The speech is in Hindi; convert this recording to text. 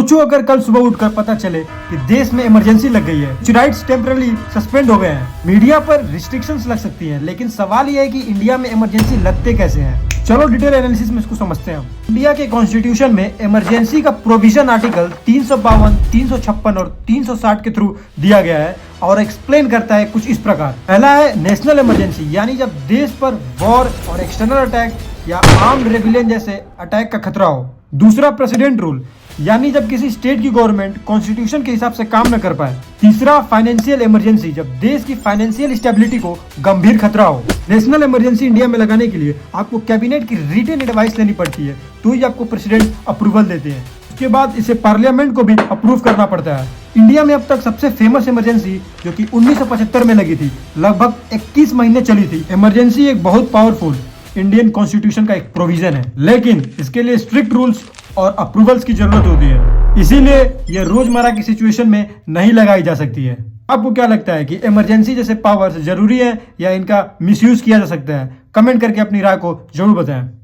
सोचो अगर कल सुबह उठकर पता चले कि देश में इमरजेंसी लग गई है, कुछ राइट्स टेम्पररी सस्पेंड हो गए हैं, मीडिया पर रिस्ट्रिक्शंस लग सकती हैं, लेकिन सवाल यह है कि इंडिया में इमरजेंसी लगते कैसे हैं। चलो डिटेल एनालिसिस में इसको समझते हैं हम। इंडिया के कॉन्स्टिट्यूशन में इमरजेंसी का प्रोविजन आर्टिकल 352, 356 और 360 के थ्रू दिया गया है और एक्सप्लेन करता है कुछ इस प्रकार। पहला है नेशनल इमरजेंसी, यानी जब देश पर वॉर और एक्सटर्नल अटैक या आर्म्ड रेबेलियन जैसे अटैक का खतरा हो। दूसरा प्रेसिडेंट रूल, यानी जब किसी स्टेट की गवर्नमेंट कॉन्स्टिट्यूशन के हिसाब से काम न कर पाए। तीसरा फाइनेंशियल इमरजेंसी, जब देश की फाइनेंशियल स्टेबिलिटी को गंभीर खतरा हो। नेशनल इमरजेंसी इंडिया में लगाने के लिए आपको कैबिनेट की रिटन एडवाइस लेनी पड़ती है, तो ही आपको प्रेसिडेंट अप्रूवल देते हैं। उसके बाद इसे पार्लियामेंट को भी अप्रूव करना पड़ता है। इंडिया में अब तक सबसे फेमस इमरजेंसी जो कि 1975 में लगी थी, लगभग 21 महीने चली थी। इमरजेंसी एक बहुत पावरफुल इंडियन कॉन्स्टिट्यूशन का एक प्रोविजन है, लेकिन इसके लिए स्ट्रिक्ट रूल्स और अप्रूवल्स की जरूरत होती है, इसीलिए यह रोजमर्रा की सिचुएशन में नहीं लगाई जा सकती है। आपको क्या लगता है कि इमरजेंसी जैसे पावर्स जरूरी है या इनका मिसयूज किया जा सकता है? कमेंट करके अपनी राय को जरूर बताएं।